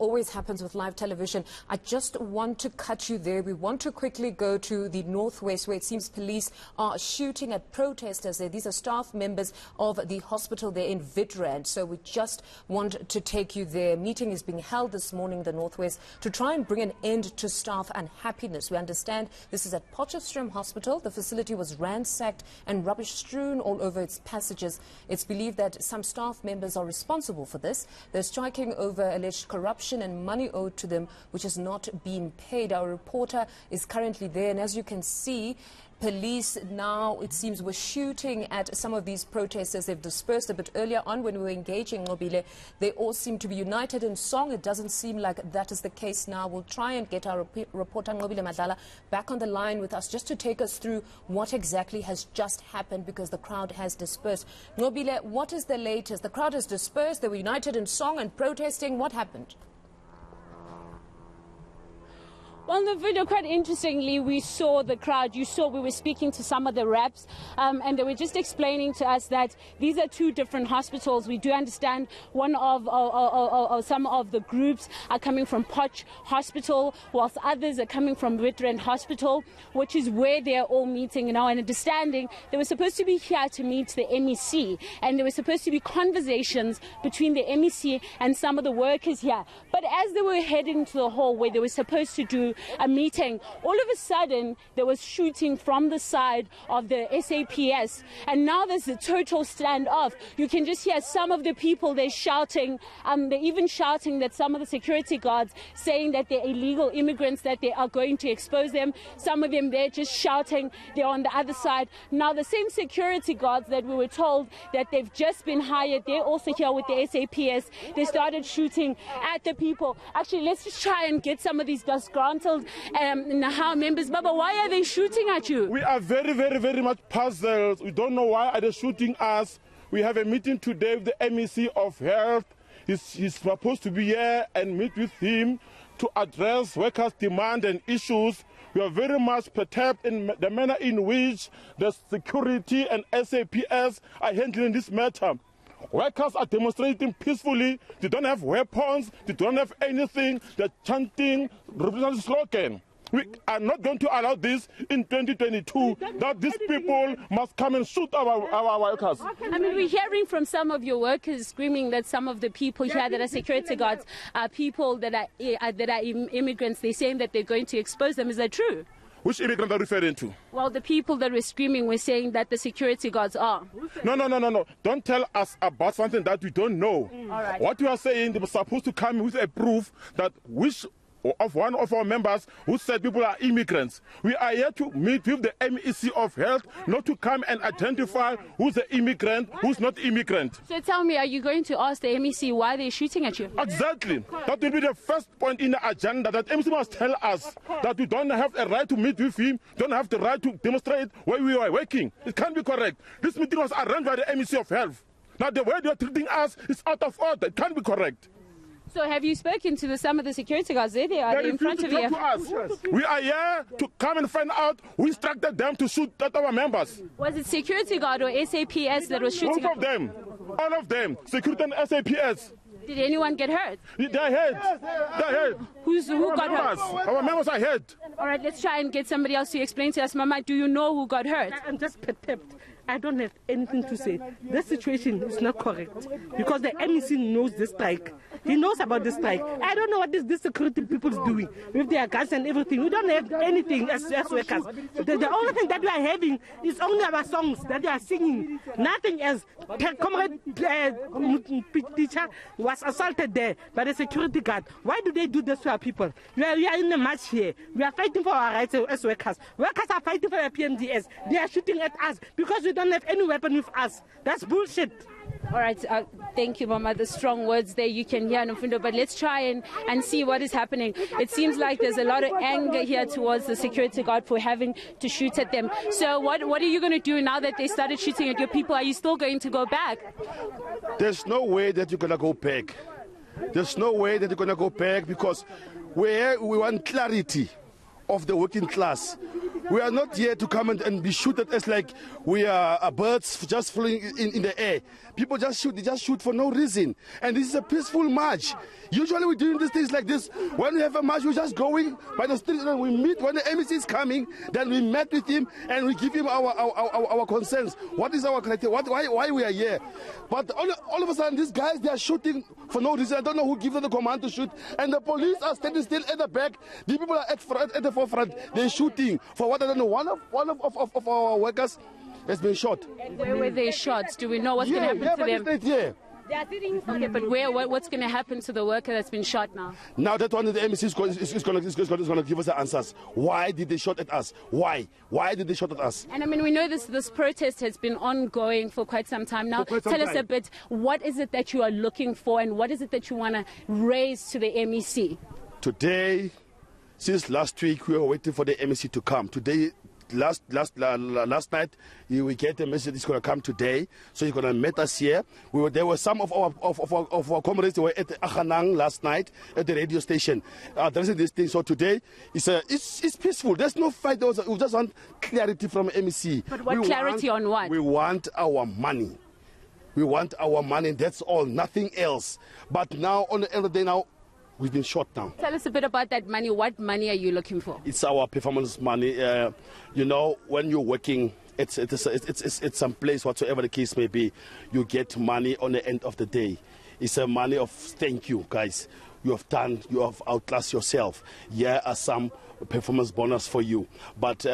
always happens with live television. I just want to cut you there. We want to quickly go to the northwest, where it seems police are shooting at protesters there. These are staff members of the hospital there in Witrand. So we just want to take you there. A meeting is being held this morning in the northwest to try and bring an end to staff unhappiness. We understand this is at Witrand Hospital. The facility was ransacked and rubbish strewn all over its passages. It's believed that some staff members are responsible for this. They're striking over alleged corruption and money owed to them, which has not been paid. Our reporter is currently there, and as you can see, police now, it seems, were shooting at some of these protesters. They've dispersed a bit earlier on when we were engaging Mobile. They all seem to be united in song. It doesn't seem like that is the case now. We'll try and get our reporter Mobile Madlala back on the line with us just to take us through what exactly has just happened, because the crowd has dispersed. Mobile, what is the latest? The crowd has dispersed. They were united in song and protesting. What happened? Well, the video, quite interestingly, we saw the crowd. You saw we were speaking to some of the reps, and they were just explaining to us that these are two different hospitals. We do understand one of some of the groups are coming from Poch Hospital, whilst others are coming from Witrand Hospital, which is where they're all meeting now. And understanding they were supposed to be here to meet the MEC, and there were supposed to be conversations between the MEC and some of the workers here. But as they were heading to the hall where they were supposed to do a meeting, all of a sudden there was shooting from the side of the SAPS, and now there's a total standoff. You can just hear some of the people, they're shouting, they're even shouting that some of the security guards saying that they're illegal immigrants, that they are going to expose them. Some of them, they're just shouting, they're on the other side. Now the same security guards that we were told that they've just been hired, they're also here with the SAPS. They started shooting at the people. Actually, let's just try and get some of these disgruntled Nahau members. Baba, why are they shooting at you? We are very much puzzled. We don't know why are they shooting us. We have a meeting today with the MEC of Health. He's supposed to be here and meet with him to address workers' demand and issues. We are very much perturbed in the manner in which the security and SAPS are handling this matter. Workers are demonstrating peacefully. They don't have weapons. They don't have anything. They're chanting representative slogan. We are not going to allow this in 2022, that these people must come and shoot our workers. I mean, we're hearing from some of your workers screaming that some of the people here that are security guards are people that are immigrants. They're saying that they're going to expose them. Is that true? Which immigrant are you referring to? Well, the people that were screaming were saying that the security guards are. No. Don't tell us about something that we don't know. All right. What you are saying, they were supposed to come with a proof that one of our members who said people are immigrants. We are here to meet with the MEC of Health, not to come and identify who's the immigrant, who's not immigrant. So tell me, are you going to ask the MEC why they're shooting at you? Exactly. That will be the first point in the agenda, that MEC must tell us that we don't have a right to meet with him, don't have the right to demonstrate where we are working. It can't be correct. This meeting was arranged by the MEC of Health. Now the way they are treating us is out of order. It can't be correct. So have you spoken to some of the security guards? They are in front of you. We are here to come and find out who instructed them to shoot at our members. Was it security guard or SAPS that was shooting? Both of them. All of them. Security and SAPS. Did anyone get hurt? They're hurt. Who got hurt? Our members are hurt. All right, let's try and get somebody else to explain to us. Mama, do you know who got hurt? I'm just perturbed. I don't have anything to say. This situation is not correct because the MEC knows the strike. He knows about the strike. I don't know what this security people is doing with their guns and everything. We don't have anything as workers. The only thing that we are having is only our songs that they are singing. Nothing else. Comrade teacher was assaulted there by the security guard. Why do they do this to our people? We are in a march here. We are fighting for our rights as workers. Workers are fighting for their PMDS. They are shooting at us because we don't have any weapon with us. That's bullshit. All right, thank you, Mama. The strong words there you can hear, Nofundo, but let's try and see what is happening. It seems like there's a lot of anger here towards the security guard for having to shoot at them. So what are you going to do now that they started shooting at your people? Are you still going to go back? There's no way that you're going to go back. There's no way that you're going to go back because we want clarity of the working class. We are not here to come and be shooted as like we are birds just flying in the air. People just shoot, they just shoot for no reason. And this is a peaceful march. Usually we're doing these things like this. When we have a march, we're just going by the street and we meet. When the MEC is coming, then we met with him and we give him our concerns. What is our criteria? Why we are here? But all of a sudden, these guys, they are shooting for no reason. I don't know who gives them the command to shoot. And the police are standing still at the back. The people are at the forefront. They're shooting for what I don't know. One of our workers has been shot. And where were they shot? Do we know what's going to happen to them? Yeah. Okay, but what's going to happen to the worker that's been shot now? Now that one, the MEC is going to give us the answers. Why did they shot at us? Why? Why did they shot at us? And I mean, we know this protest has been ongoing for quite some time now. Tell us a bit, what is it that you are looking for and what is it that you want to raise to the MEC? Today, since last week, we were waiting for the MEC to come. Today, last night, we get a message it's going to come today, so he's going to meet us here. There were some of our comrades who were at Achanang last night at the radio station addressing this thing. So today, it's peaceful. There's no fight. We just want clarity from MEC. But what clarity on what? We want our money. We want our money. That's all. Nothing else. But now, on the end of the day, now. We've been shot down. Tell us a bit about that money. What money are you looking for? It's our performance money. You know, when you're working, it's some place, whatsoever the case may be, you get money on the end of the day. It's a money of thank you, guys. You have outclassed yourself. Here are some performance bonus for you. But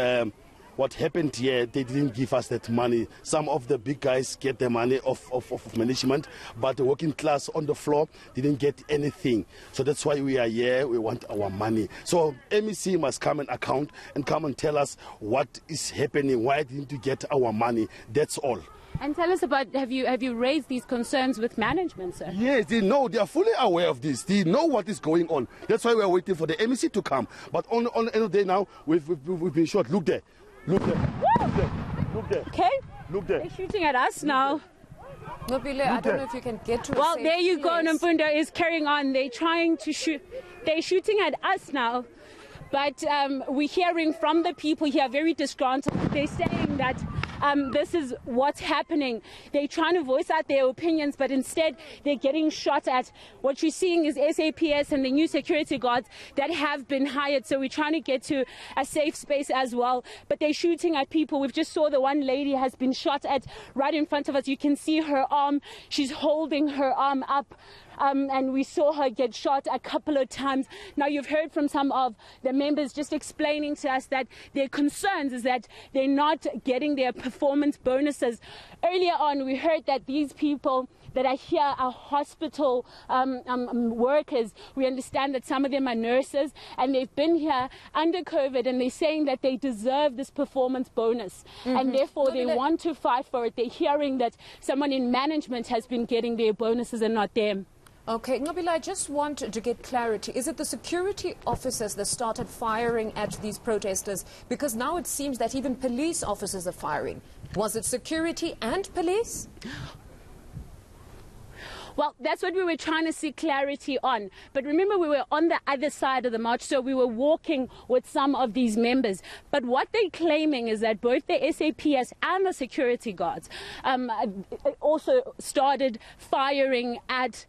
what happened here, they didn't give us that money. Some of the big guys get the money of management, but the working class on the floor didn't get anything. So that's why we are here. We want our money. So MEC must come and account and come and tell us what is happening. Why didn't you get our money? That's all. And tell us about, have you raised these concerns with management, sir? Yes, they know. They are fully aware of this. They know what is going on. That's why we are waiting for the MEC to come. But on the end of the day now, we've been shot. Look there. Look there. Look there. Look there. Okay. Look there. They're shooting at us now. Nobile, I don't know if you can get to Well, a there you go. place. Namfundo is carrying on. They're trying to shoot. They're shooting at us now. But we're hearing from the people here very disgruntled. They're saying that this is what's happening. They're trying to voice out their opinions, but instead they're getting shot at. What you're seeing is SAPS and the new security guards that have been hired. So we're trying to get to a safe space as well. But they're shooting at people. We've just saw the one lady has been shot at right in front of us. You can see her arm. She's holding her arm up. And we saw her get shot a couple of times. Now, you've heard from some of the members just explaining to us that their concerns is that they're not getting their performance bonuses. Earlier on, we heard that these people that are here are hospital workers. We understand that some of them are nurses, and they've been here under COVID, and they're saying that they deserve this performance bonus. And therefore, they want to fight for it. They're hearing that someone in management has been getting their bonuses and not them. Okay, Nobile, I just want to get clarity. Is it the security officers that started firing at these protesters? Because now it seems that even police officers are firing. Was it security and police? Well, that's what we were trying to see clarity on. But remember, we were on the other side of the march, so we were walking with some of these members. But what they're claiming is that both the SAPS and the security guards also started firing at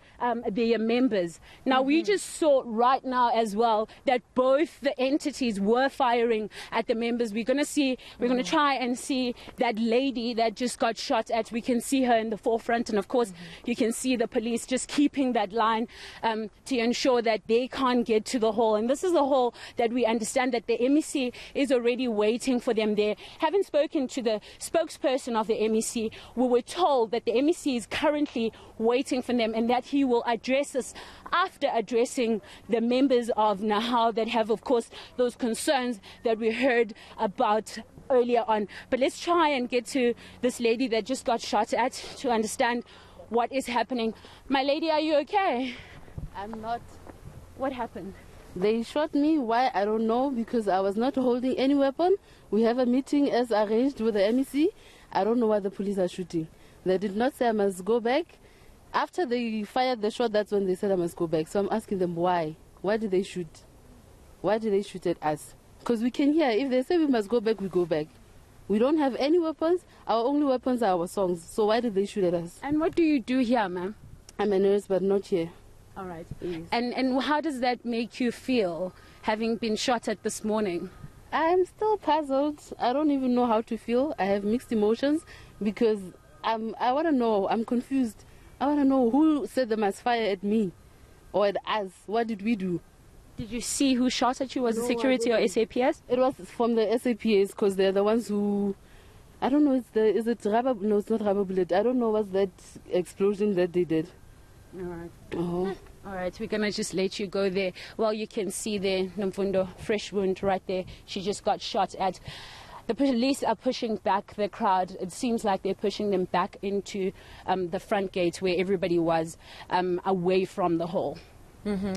their members. Now, we just saw right now as well that both the entities were firing at the members. We're going to try and see that lady that just got shot at. We can see her in the forefront, and of course, you can see the police just keeping that line to ensure that they can't get to the hall. And this is the hall that we understand that the MEC is already waiting for them there. Having spoken to the spokesperson of the MEC, we were told that the MEC is currently waiting for them and that he will address us after addressing the members of Nahal that have, of course, those concerns that we heard about earlier on. But let's try and get to this lady that just got shot at to understand what is happening. My lady, are you okay? I'm not. What happened? They shot me. Why? I don't know, because I was not holding any weapon. We have a meeting as arranged with the MEC. I don't know why the police are shooting. They did not say I must go back. After they fired the shot, that's when they said I must go back. So I'm asking them why. Why did they shoot? Why did they shoot at us? Because we can hear, if they say we must go back, we go back. We don't have any weapons. Our only weapons are our songs. So why did they shoot at us? And what do you do here, ma'am? I'm a nurse, but not here. All right. Yes. And how does that make you feel, having been shot at this morning? I'm still puzzled. I don't even know how to feel. I have mixed emotions because I want to know. I'm confused. I want to know who said they must fire at me or at us. What did we do? Did you see who shot at you? Was it security or SAPS? It was from the SAPS because they're the ones who, I don't know, is it rubber? No, it's not rubber bullet. I don't know what's that explosion that they did. All right. Oh. All right, we're going to just let you go there. Well, you can see there, Nomfundo, fresh wound right there. She just got shot at. The police are pushing back the crowd. It seems like they're pushing them back into the front gate where everybody was, away from the hall.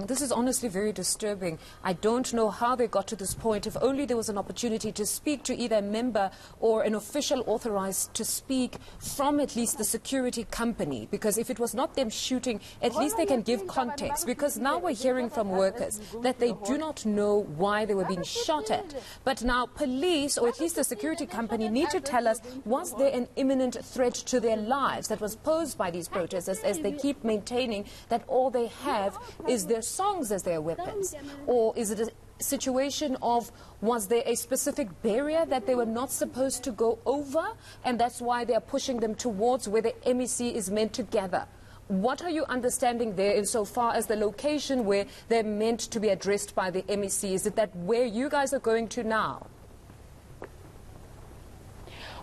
This is honestly very disturbing. I don't know how they got to this point. If only there was an opportunity to speak to either a member or an official authorized to speak from at least the security company. Because if it was not them shooting, at least they can give context. Because now we're hearing from workers that they do not know why they were being shot at. But now police, or at least the security company, need to tell us, was there an imminent threat to their lives that was posed by these protesters, as they keep maintaining that all they have is their songs as their weapons? Or is it a situation of, was there a specific barrier that they were not supposed to go over, and that's why they are pushing them towards where the MEC is meant to gather? What are you understanding there insofar as the location where they're meant to be addressed by the MEC? Is it that where you guys are going to now?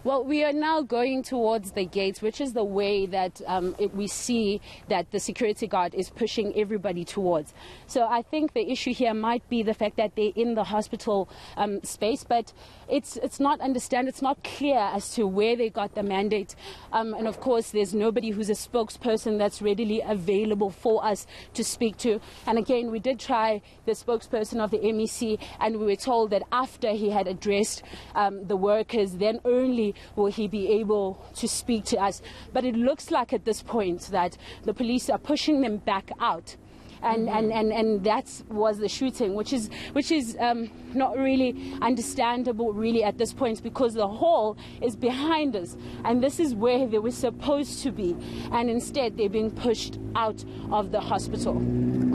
Well, we are now going towards the gates, which is the way that we see that the security guard is pushing everybody towards. So I think the issue here might be the fact that they're in the hospital space, but it's not clear as to where they got the mandate. And of course, there's nobody who's a spokesperson that's readily available for us to speak to. And again, we did try the spokesperson of the MEC, and we were told that after he had addressed the workers, then only will he be able to speak to us. But it looks like at this point that the police are pushing them back out. And that was the shooting, which is not really understandable really at this point, because the hall is behind us and this is where they were supposed to be, and instead they're being pushed out of the hospital.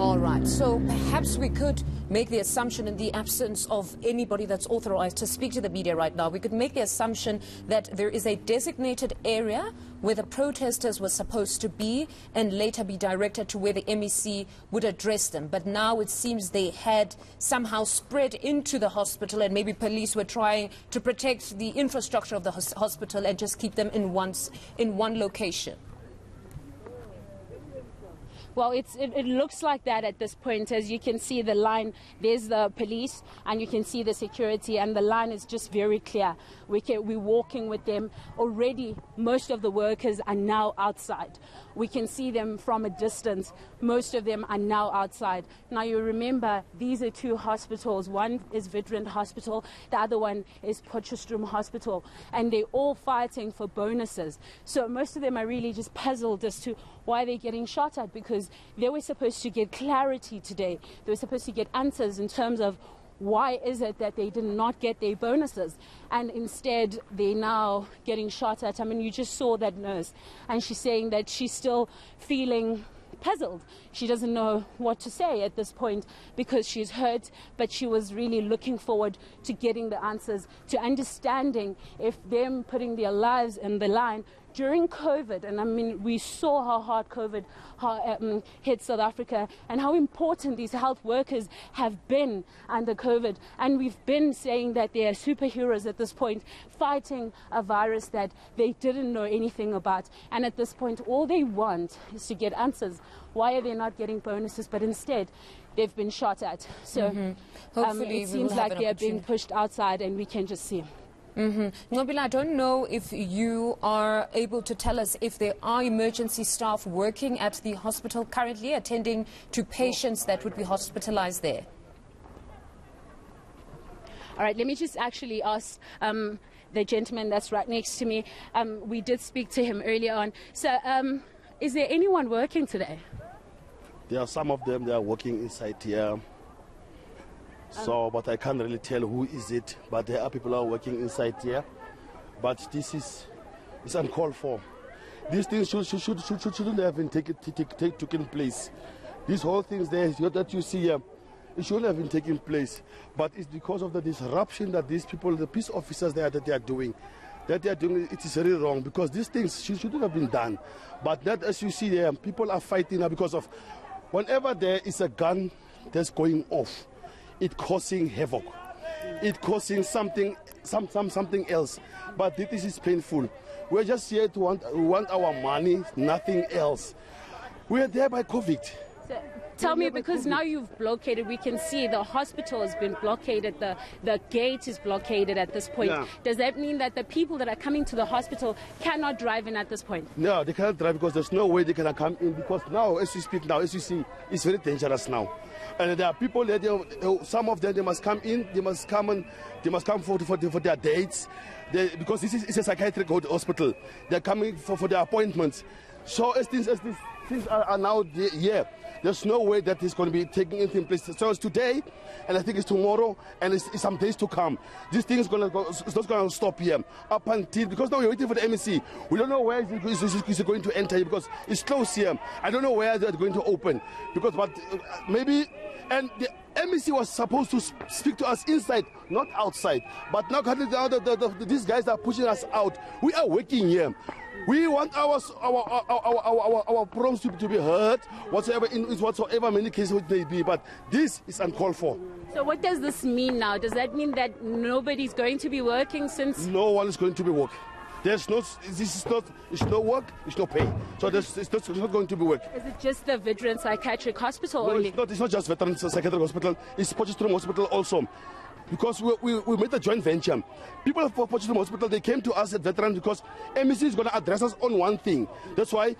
All right, so perhaps we could make the assumption, in the absence of anybody that's authorized to speak to the media right now, we could make the assumption that there is a designated area where the protesters were supposed to be and later be directed to where the MEC would address them. But now it seems they had somehow spread into the hospital, and maybe police were trying to protect the infrastructure of the hospital and just keep them in one location. Well, it looks like that at this point. As you can see the line, there's the police and you can see the security, and the line is just very clear. We're walking with them. Already, most of the workers are now outside. We can see them from a distance. Most of them are now outside. Now, you remember, these are two hospitals. One is Witrand Hospital. The other one is Potchefstroom Hospital. And they're all fighting for bonuses. So most of them are really just puzzled as to why they're getting shot at, because they were supposed to get clarity today. They were supposed to get answers in terms of why is it that they did not get their bonuses, and instead they're now getting shot at. I mean, you just saw that nurse, and she's saying that she's still feeling puzzled. She doesn't know what to say at this point because she's hurt, but she was really looking forward to getting the answers, to understanding if them putting their lives in the line during COVID. And I mean, we saw how hard COVID hit South Africa and how important these health workers have been under COVID. And we've been saying that they are superheroes at this point, fighting a virus that they didn't know anything about. And at this point, all they want is to get answers. Why are they not getting bonuses? But instead, they've been shot at. So Hopefully it seems like they're being pushed outside, and we can just see. Nobila, I don't know if you are able to tell us if there are emergency staff working at the hospital currently, attending to patients that would be hospitalized there. All right, let me just actually ask the gentleman that's right next to me. We did speak to him earlier on. So is there anyone working today? There are some of them that are working inside here. So, but I can't really tell who is it. But there are people who are working inside here. But this is uncalled for. These things shouldn't have been taken place. These whole things there that you see here, it shouldn't have been taking place. But it's because of the disruption that these people, the peace officers there, that they are doing. It is very wrong, because these things shouldn't have been done. But that, as you see there, people are fighting now because of whenever there is a gun that's going off, it causing havoc. It causing something else. But this is painful. We're just here to want our money, nothing else. We're there by COVID. So, tell me, because now you've blockaded, we can see the hospital has been blockaded, the gate is blockaded at this point. Yeah. Does that mean that the people that are coming to the hospital cannot drive in at this point? No, they cannot drive because there's no way they can come in, because now, as we speak now, as you see, it's very dangerous now. And there are people there, some of them, they must come in, they must come for their dates, because it's a psychiatric hospital. They're coming for their appointments. So as things are now here, there's no way that it's going to be taking anything place. So it's today, and I think it's tomorrow, and it's some days to come. This thing is going to go, it's not going to stop here up until, because now we're waiting for the MEC. We don't know where it's going to enter, because it's closed here. I don't know where they're going to open, but maybe. And the MEC was supposed to speak to us inside, not outside. But now these guys are pushing us out. We are working here. We want our problems to be heard, whatsoever many cases it may be. But this is uncalled for. So what does this mean now? Does that mean that nobody's going to be working since? No one is going to be working. It's no work, it's no pay. So it's not going to be work. Is it just the Witrand Psychiatric Hospital No, only? it's not just Witrand Psychiatric Hospital, it's Potchefstroom Hospital also. Because we made a joint venture. People for Potchefstroom Hospital, they came to us at Witrand because MEC is going to address us on one thing. That's why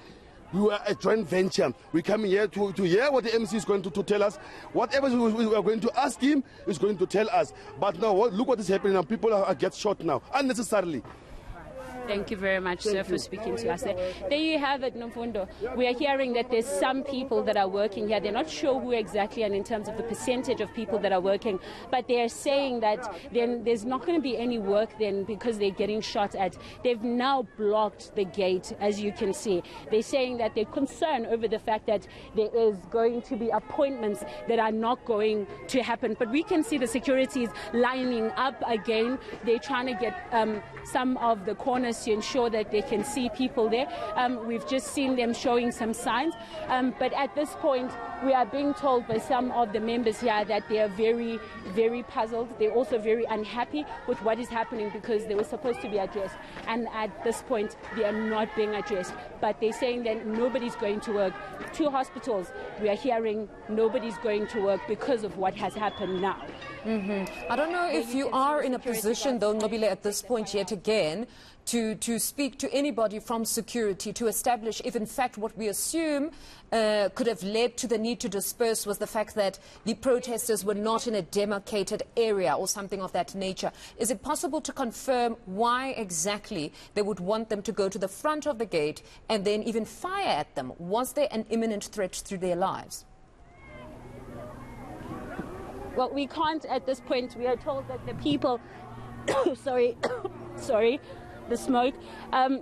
we were a joint venture. We come here to hear what the MEC is going to tell us. Whatever we are going to ask him, is going to tell us. But now, look what is happening now. People get shot now, unnecessarily. Thank you very much, sir, for speaking to us. There you have it, Nomfundo. We are hearing that there's some people that are working here. They're not sure who exactly, and in terms of the percentage of people that are working, but they are saying that then there's not going to be any work then because they're getting shot at. They've now blocked the gate, as you can see. They're saying that they're concerned over the fact that there is going to be appointments that are not going to happen. But we can see the security is lining up again. They're trying to get some of the corners to ensure that they can see people there. We've just seen them showing some signs, but at this point we are being told by some of the members here that they are very, very puzzled. They're also very unhappy with what is happening because they were supposed to be addressed, and at this point they are not being addressed. But they're saying that nobody's going to work. 2 hospitals, we are hearing nobody's going to work because of what has happened now. I don't know if you are in a position, though, Nobile, at this point yet again, to speak to anybody from security to establish if in fact what we assume could have led to the need to disperse was the fact that the protesters were not in a demarcated area or something of that nature. Is it possible to confirm why exactly they would want them to go to the front of the gate and then even fire at them? Was there an imminent threat to their lives? Well, we can't at this point. We are told that the people sorry, the smoke.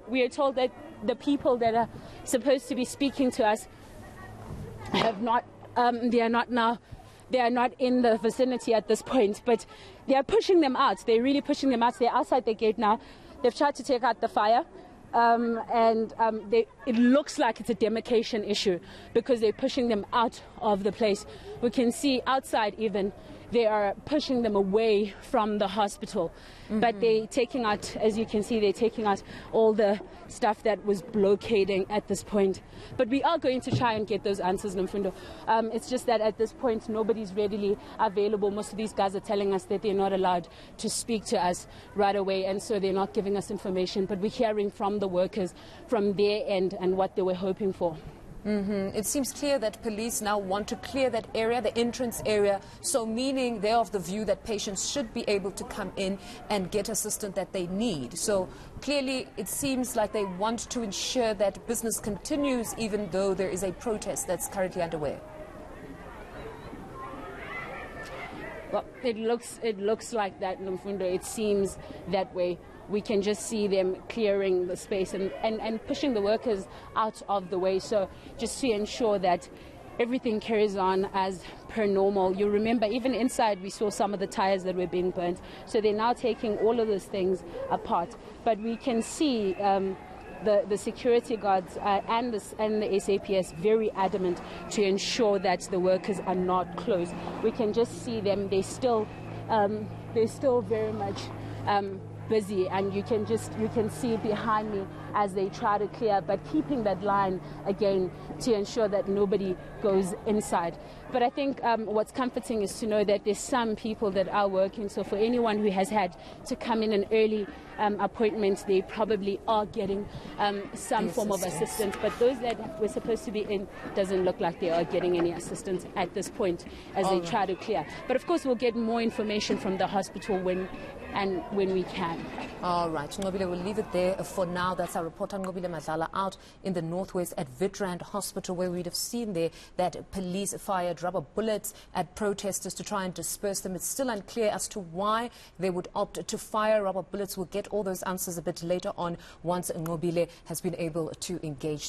We are told that the people that are supposed to be speaking to us have not, they are not in the vicinity at this point, but they are pushing them out. They're really pushing them out. They're outside the gate now. They've tried to take out the fire. It looks like it's a demarcation issue because they're pushing them out of the place. We can see outside even they are pushing them away from the hospital. But they're taking out, as you can see, they're taking out all the stuff that was blockading at this point. But we are going to try and get those answers, Nomfundo. It's just that at this point, nobody's readily available. Most of these guys are telling us that they're not allowed to speak to us right away, and so they're not giving us information. But we're hearing from the workers from their end and what they were hoping for. It seems clear that police now want to clear that area, the entrance area, so meaning they're of the view that patients should be able to come in and get assistance that they need. So clearly it seems like they want to ensure that business continues even though there is a protest that's currently underway. Well, it looks like that, Nomfundo. It seems that way. We can just see them clearing the space and pushing the workers out of the way. So just to ensure that everything carries on as per normal. You remember, even inside, we saw some of the tires that were being burnt. So they're now taking all of those things apart. But we can see the security guards and the SAPS very adamant to ensure that the workers are not closed. We can just see them. They're still very much busy, and you can see behind me as they try to clear, but keeping that line again to ensure that nobody goes inside. But I think what's comforting is to know that there's some people that are working. So for anyone who has had to come in an early appointment, they probably are getting some form of assistance. But those that were supposed to be in, doesn't look like they are getting any assistance at this point as they try to clear. But of course, we'll get more information from the hospital when we can. All right, Ngobile, we'll leave it there for now. That's our reporter Ngobile Madlala out in the northwest at Witrand Hospital, where we'd have seen there that police fired rubber bullets at protesters to try and disperse them. It's still unclear as to why they would opt to fire rubber bullets. We'll get all those answers a bit later on once Ngobile has been able to engage.